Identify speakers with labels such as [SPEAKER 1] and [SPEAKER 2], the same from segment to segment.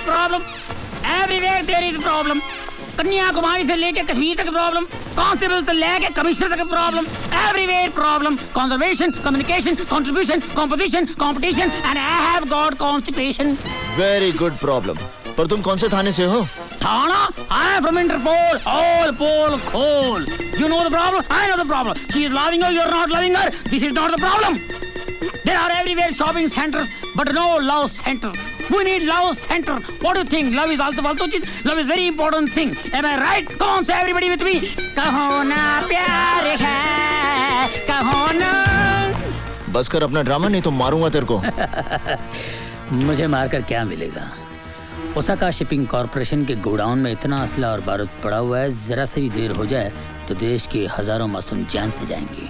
[SPEAKER 1] Problem, everywhere there is problem. Kanyakumari से लेके कश्मीर तक प्रॉब्लम, कांस्टेबल से लेके कमिश्नर तक problem, everywhere problem. Conservation, communication, contribution, composition, competition and I have got constipation.
[SPEAKER 2] Very good problem. पर तुम कौन से थाने से हो?
[SPEAKER 1] थाना? I am from Interpol, all pole खोल। You know the problem, I know the problem. She is loving her, you are not loving her. This is not the problem. There are everywhere shopping centers, but no love center. We need love center. What do you think? Love is also फालतू चीज. Love is very important thing. Am I right? Come on, say everybody with me. कहो ना प्यार है, कहो ना।
[SPEAKER 2] बस कर अपना ड्रामा, नहीं तो मारूंगा तेरे को।
[SPEAKER 1] मुझे मारकर क्या मिलेगा? ओसाका शिपिंग कॉर्पोरेशन के गोडाउन में इतना असला और बारूद पड़ा हुआ है, जरा से भी देर हो जाए तो देश के हजारों मासूम जान से जाएंगे।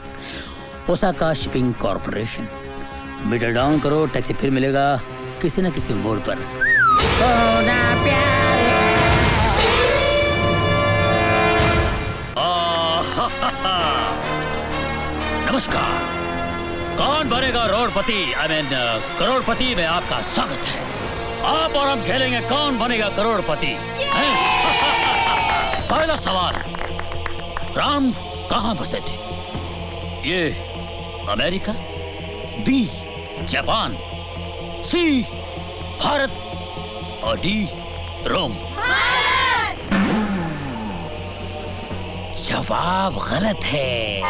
[SPEAKER 1] Osaka shipping corporation, meter down करो, टैक्सी फिर मिलेगा किसी न किसी मोड़ पर। नमस्कार, कौन बनेगा रोडपति, आई मीन करोड़पति में आपका स्वागत है। आप और हम खेलेंगे कौन बनेगा करोड़पति। पहला सवाल, राम कहाँ बसे थे? ये अमेरिका, बी जापान, सी भारत और डी रोम। जवाब गलत है।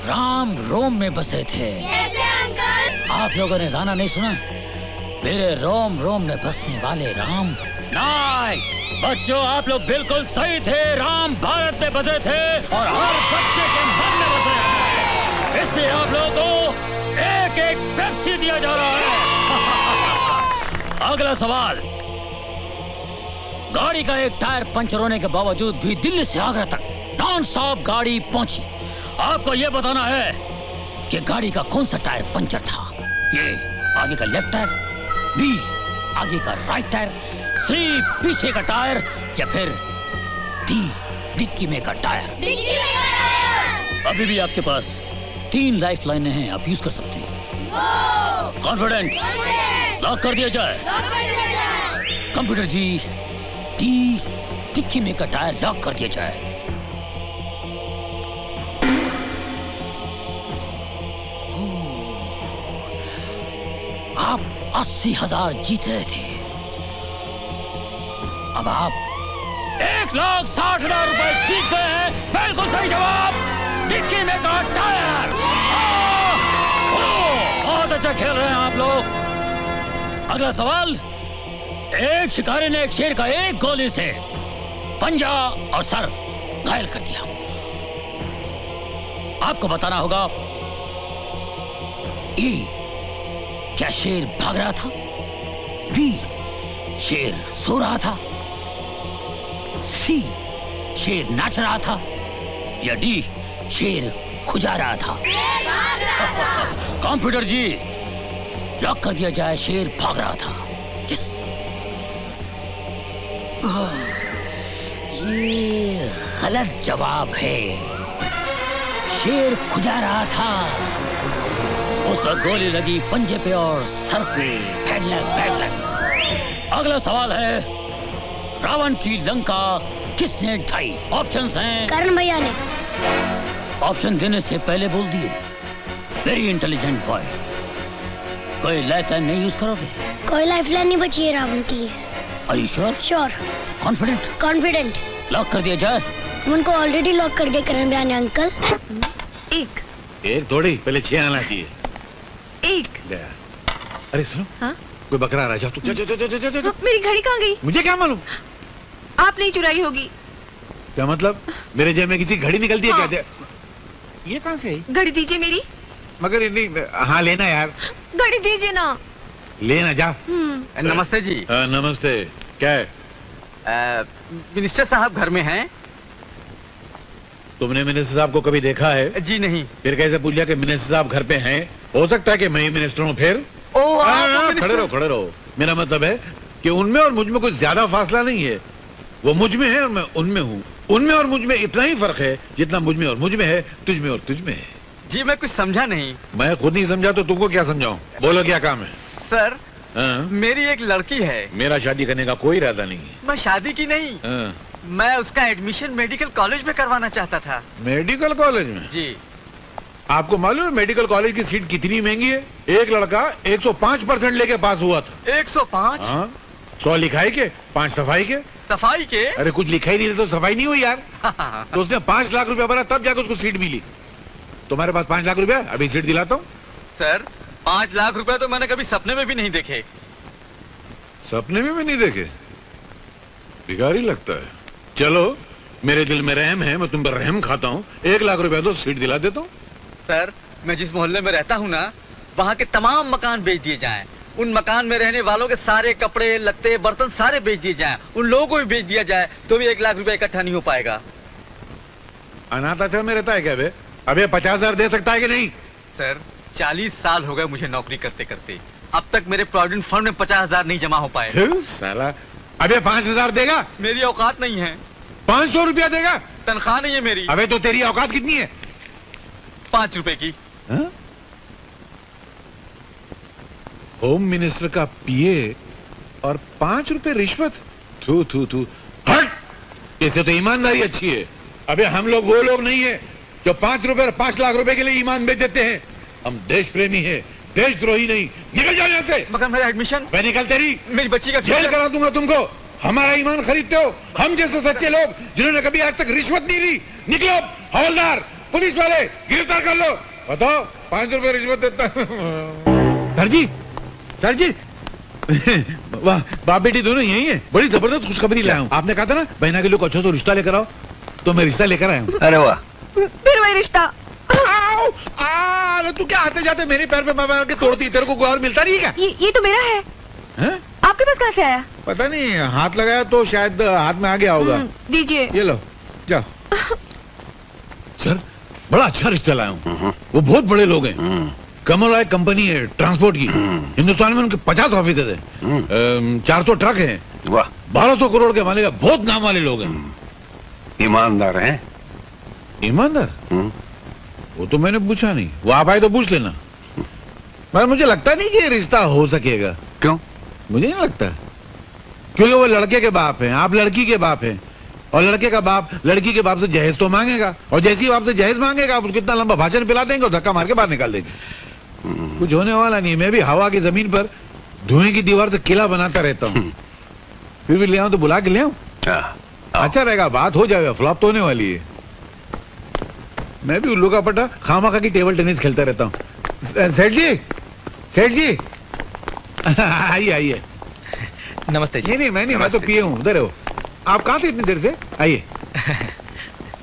[SPEAKER 1] राम रोम में बसे थे। आप लोगों ने गाना नहीं सुना? मेरे रोम रोम में बसने वाले राम। नहीं बच्चों, आप लोग बिल्कुल सही थे। राम भारत में बसे थे और हर बच्चे के मन में बसे हैं। इसलिए आप लोगों को एक एक पेप्सी दिया जा रहा है। अगला सवाल, गाड़ी का एक टायर पंचर होने के बावजूद भी दिल्ली से आगरा तक नॉन स्टॉप गाड़ी पहुंची। आपको यह बताना है कि गाड़ी का कौन सा टायर पंचर था। ये आगे का लेफ्ट टायर, बी आगे का राइट टायर, सी पीछे का टायर या फिर डी डिक्की में का टायर। अभी भी आपके पास 3 लाइफ लाइनें हैं, आप यूज कर सकते हैं। कॉन्फिडेंट? लॉक कर दिया जाए। कंप्यूटर जी, डी डिक्की में का टायर लॉक कर दिया जाए। आप 80,000 जीत रहे थे, अब आप 1,60,000 रुपए जीत गए हैं। बिल्कुल सही जवाब, डिक्की में का टायर। बहुत अच्छा खेल रहे हैं आप लोग। अगला सवाल, एक शिकारी ने एक शेर का एक गोली से पंजा और सर घायल कर दिया। आपको बताना होगा, ई क्या शेर भाग रहा था, बी शेर सो रहा था, सी शेर नाच रहा था या डी शेर खुजा रहा था। कंप्यूटर जी, लॉक कर दिया जाए। शेर भाग रहा था। यस, ये गलत जवाब है। शेर खुजा रहा था। उसका गोली लगी पंजे पे और सर पे। फैडलक। अगला सवाल है, रावण की लंका किसने ढाई? ऑप्शंस हैं।
[SPEAKER 3] कर्ण भैया ने।
[SPEAKER 1] ऑप्शन देने से पहले बोल दिए। Very intelligent boy. कोई लाइफलाइन नहीं यूज करोगे?
[SPEAKER 3] कोई लाइफलाइन नहीं बची है रावण के लिए।
[SPEAKER 1] Are you sure?
[SPEAKER 3] Sure.
[SPEAKER 1] Confident?
[SPEAKER 3] Confident.
[SPEAKER 1] Lock कर दिया जाए।
[SPEAKER 3] उनको ऑलरेडी लॉक कर दिया करण भैया ने अंकल।
[SPEAKER 4] एक थोड़ी, पहले 6 आना चाहिए।
[SPEAKER 5] एक।
[SPEAKER 4] अरे सुनो,
[SPEAKER 5] हाँ?
[SPEAKER 4] कोई बकरा आ रहा है, जाओ जा।
[SPEAKER 5] मेरी घड़ी कहाँ गई?
[SPEAKER 4] मुझे क्या मालूम?
[SPEAKER 5] आपने ही चुराई होगी।
[SPEAKER 4] क्या मतलब? मेरे जेब में किसी घड़ी निकलती है?
[SPEAKER 5] हाँ।
[SPEAKER 4] क्या ये कहाँ से आई?
[SPEAKER 5] घड़ी दीजिए मेरी।
[SPEAKER 4] मगर नहीं, हाँ लेना यार।
[SPEAKER 5] घड़ी दीजिए ना।
[SPEAKER 4] लेना जा।
[SPEAKER 6] नमस्ते जी।
[SPEAKER 4] नमस्ते। क्या है?
[SPEAKER 6] मिनिस्टर साहब घर में हैं?
[SPEAKER 4] तुमने मिनिस्टर साहब को कभी देखा है?
[SPEAKER 6] जी नहीं।
[SPEAKER 4] फिर कैसे पूछ लिया कि मिनिस्टर साहब घर पे हैं? हो सकता है कि मैं ही मिनिस्टर हूँ फिर। खड़े रहो। मेरा मतलब है कि उनमें और मुझ में कुछ ज्यादा फासला नहीं है। वो मुझ में है और मैं उनमें हूँ। उनमें और मुझ में इतना ही फर्क है जितना मुझ में और मुझ में है, तुझ में और तुझ में है।
[SPEAKER 6] जी मैं कुछ समझा नहीं।
[SPEAKER 4] मैं खुद नहीं समझा तो तुमको क्या समझाऊं? बोलो क्या काम है?
[SPEAKER 6] सर,
[SPEAKER 4] हाँ?
[SPEAKER 6] मेरी एक लड़की है।
[SPEAKER 4] मेरा शादी करने का कोई इरादा नहीं है।
[SPEAKER 6] मैं शादी की नहीं,
[SPEAKER 4] हाँ?
[SPEAKER 6] मैं उसका एडमिशन मेडिकल कॉलेज में करवाना चाहता था।
[SPEAKER 4] मेडिकल कॉलेज में?
[SPEAKER 6] जी।
[SPEAKER 4] आपको मालूम है मेडिकल कॉलेज की सीट कितनी महंगी है? एक लड़का 105% लेके पास हुआ था।
[SPEAKER 6] 105?
[SPEAKER 4] हाँ? 100 लिखाई के, 5 सफाई के।
[SPEAKER 6] सफाई के?
[SPEAKER 4] अरे कुछ लिखा ही नहीं तो सफाई नहीं हुई यार। तो उसने 5 लाख रुपया भरा तब जाकर उसको सीट मिली। तुम्हारे पास 5 लाख रुपया, अभी सीट दिलाता हूँ।
[SPEAKER 6] सर 5 लाख रुपए तो मैंने कभी सपने में भी नहीं देखे।
[SPEAKER 4] सपने में भी नहीं देखे? भिखारी लगता है। चलो मेरे दिल में रहम है, मैं तुम पर रहम खाता हूँ। 1 लाख रुपया तो सीट दिला देता हूँ।
[SPEAKER 6] सर मैं जिस मोहल्ले में रहता हूँ ना, वहाँ के तमाम मकान बेच दिए जाएं। उन मकान में रहने वालों के सारे कपड़े लत्ते बर्तन सारे बेच दिए जाएं। उन लोगों को भी बेच दिया जाए तो भी 1 लाख रुपया इकट्ठा नहीं हो पाएगा।
[SPEAKER 4] अनाथ आश्रम में रहता है क्या बे? अबे 50,000 दे सकता है कि नहीं?
[SPEAKER 6] सर 40 साल हो गए मुझे नौकरी करते करते, अब तक मेरे प्रोविडेंट फंड में 50,000 नहीं जमा हो पाए।
[SPEAKER 4] साला, अबे 5,000 देगा?
[SPEAKER 6] मेरी औकात नहीं है।
[SPEAKER 4] 500 रुपया देगा?
[SPEAKER 6] तनख्वाह नहीं है मेरी।
[SPEAKER 4] अबे तो तेरी औकात कितनी है?
[SPEAKER 6] 5 रुपए की।
[SPEAKER 4] हा? होम मिनिस्टर का पीए और 5 रुपए रिश्वत? थू थू थू, हट। इससे तो ईमानदारी अच्छी है। अबे हम लोग वो लोग नहीं है जो 5 रुपए और 5 लाख रुपए के लिए ईमान बेच देते हैं। हम देश प्रेमी है, देशद्रोही नहीं। निकल जाओ यहाँ से।
[SPEAKER 6] मगर मेरा एडमिशन?
[SPEAKER 4] मैं निकल, तेरी
[SPEAKER 6] मेरी बच्ची का
[SPEAKER 4] जेल करा दूंगा तुमको। हमारा ईमान खरीदते हो? हम जैसे सच्चे लोग जिन्होंने कभी आज तक रिश्वत नहीं ली। निकलो, हवलदार, पुलिस वाले, गिरफ्तार कर लो। बताओ, 5 रुपए रिश्वत देता। सर जी, सर जी। वाह, बाप बेटी दोनों यही है। बड़ी जबरदस्त खुशखबरी लाया हूँ। आपने कहा था ना बहना के लोग अच्छा तो रिश्ता लेकर आओ, तो मैं रिश्ता लेकर आया हूँ।
[SPEAKER 6] अरे वाह,
[SPEAKER 5] फिर वही रिश्ता।
[SPEAKER 4] अरे तू क्या आते जाते मेरे पैर पे मार के तोड़ती? तेरे को कोई और मिलता नहीं है क्या?
[SPEAKER 5] ये तो मेरा है।
[SPEAKER 4] है?
[SPEAKER 5] आपके पास कहाँ से आया?
[SPEAKER 4] पता नहीं, हाथ लगाया तो शायद हाथ में आ गया होगा।
[SPEAKER 5] दीजिए।
[SPEAKER 4] ये लो, जाओ। सर बड़ा अच्छा रिश्ता लाया हूँ। वो बहुत बड़े लोग हैं। कमल राय कंपनी है ट्रांसपोर्ट की। हिंदुस्तान में उनके 50 ऑफिस है। 400 ट्रक हैं।
[SPEAKER 7] वाह,
[SPEAKER 4] 1200 करोड़ के मालिक है। बहुत नाम वाले लोग हैं।
[SPEAKER 7] ईमानदार हैं।
[SPEAKER 4] ईमानदार? वो तो मैंने पूछा नहीं। वो आप आए तो पूछ लेना। मगर मुझे लगता नहीं कि ये रिश्ता हो सकेगा।
[SPEAKER 7] क्यों?
[SPEAKER 4] मुझे नहीं लगता, क्योंकि वो लड़के के बाप हैं, आप लड़की के बाप हैं। और लड़के का बाप लड़की के बाप से जहेज तो मांगेगा, और जैसे ही बाप से जहेज मांगेगा आप उसको इतना लंबा भाषण पिला देंगे और धक्का मार के बाहर निकाल देंगे। कुछ होने वाला नहीं है। मैं भी हवा की जमीन पर धुएं की दीवार से किला बनाता रहता हूँ। फिर भी ले आऊं तो बुला के ले आऊं? अच्छा रहेगा, बात हो जाएगा। फ्लॉप तो होने वाली है। मैं भी उल्लू का पट्टा खामखा की टेबल टेनिस खेलता रहता हूँ। सेठ जी, सेठ जी। आइए आइए।
[SPEAKER 6] नमस्ते जी।
[SPEAKER 4] नहीं, मैं नहीं, मैं तो पिए हूँ। उधर हो। आप कहाँ थे इतनी देर से? आइए।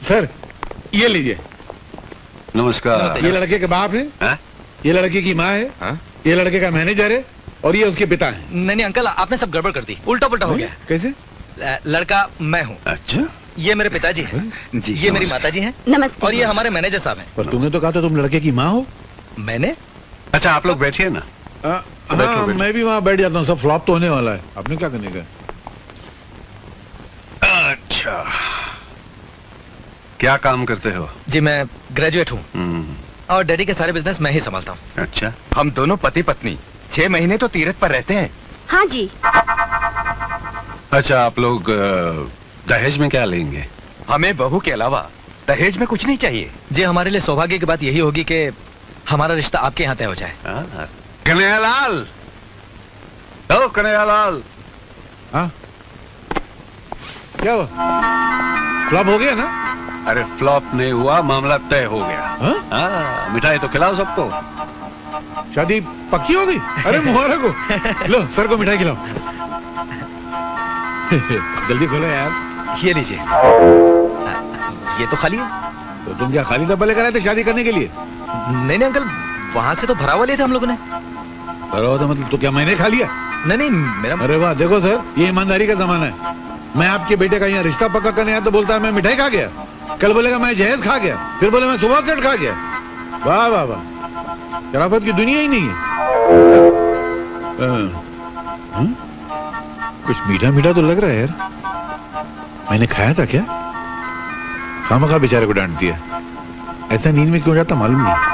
[SPEAKER 4] सर ये लीजिए।
[SPEAKER 7] नमस्कार।
[SPEAKER 4] ये लड़के के बाप है, ये लड़के की माँ है, ये लड़के का मैनेजर है, और ये उसके पिता है।
[SPEAKER 6] नहीं अंकल, आपने सब गड़बड़ कर दी, उल्टा पुल्टा हो गया।
[SPEAKER 4] कैसे?
[SPEAKER 6] लड़का मैं हूँ।
[SPEAKER 7] अच्छा,
[SPEAKER 6] ये मेरे पिताजी हैं।
[SPEAKER 7] जी,
[SPEAKER 6] ये मेरी माताजी हैं।
[SPEAKER 5] नमस्ते।
[SPEAKER 6] और ये हमारे मैनेजर साहब हैं।
[SPEAKER 4] पर तुमने तो कहा था तुम लड़के की माँ हो।
[SPEAKER 6] मैंने?
[SPEAKER 7] अच्छा आप लोग बैठिए ना।
[SPEAKER 4] हाँ,
[SPEAKER 7] बैठो।
[SPEAKER 4] मैं भी वहाँ बैठ जाता हूँ। सब फ्लॉप तो होने वाला है। आपने क्या करने का?
[SPEAKER 7] अच्छा, क्या काम करते हो?
[SPEAKER 6] जी मैं ग्रेजुएट हूँ और डैडी के सारे बिजनेस मैं ही संभालता हूँ।
[SPEAKER 7] अच्छा,
[SPEAKER 8] हम दोनों पति पत्नी 6 महीने तो तीरथ पर रहते हैं।
[SPEAKER 5] हाँ जी।
[SPEAKER 7] अच्छा आप लोग दहेज में क्या लेंगे?
[SPEAKER 8] हमें बहू के अलावा दहेज में कुछ नहीं चाहिए।
[SPEAKER 6] जी हमारे लिए सौभाग्य की बात यही होगी कि हमारा रिश्ता आपके यहाँ तय हो जाए।
[SPEAKER 7] कन्हैयालाल, ओ कन्हैयालाल।
[SPEAKER 4] हाँ क्या हुआ? फ्लॉप हो गया ना?
[SPEAKER 7] अरे फ्लॉप नहीं हुआ, मामला तय हो गया।
[SPEAKER 4] हाँ?
[SPEAKER 7] मिठाई तो खिलाओ सबको।
[SPEAKER 4] शादी पक्की हो गई? अरे मुबारक हो। लो सर को मिठाई खिलाओ। जल्दी खोलो यार।
[SPEAKER 6] ये लीजिए। ये तो खाली है।
[SPEAKER 4] तो तुम क्या खाली डब्बा लेकर आए थे शादी करने के लिए?
[SPEAKER 6] नहीं अंकल, वहाँ से तो भरा हुआ लिए थे हम लोगों ने।
[SPEAKER 4] भरा हुआ था मतलब? तो क्या मैंने खा लिया?
[SPEAKER 6] नहीं मेरा।
[SPEAKER 4] अरे वाह, देखो सर, ये ईमानदारी का जमाना है। मैं आपके बेटे का यहाँ रिश्ता पक्का करने आया तो बोलता है मैं मिठाई खा गया, कल बोलेगा मैं जहेज खा गया, फिर बोले मैं सुबह सेट खा गया। वाह वाह वाह, शराफत की दुनिया ही नहीं है। कुछ मीठा मीठा तो लग रहा है यार। मैंने खाया था क्या? खामखा बेचारे को डांट दिया। ऐसा नींद में क्यों जाता मालूम नहीं।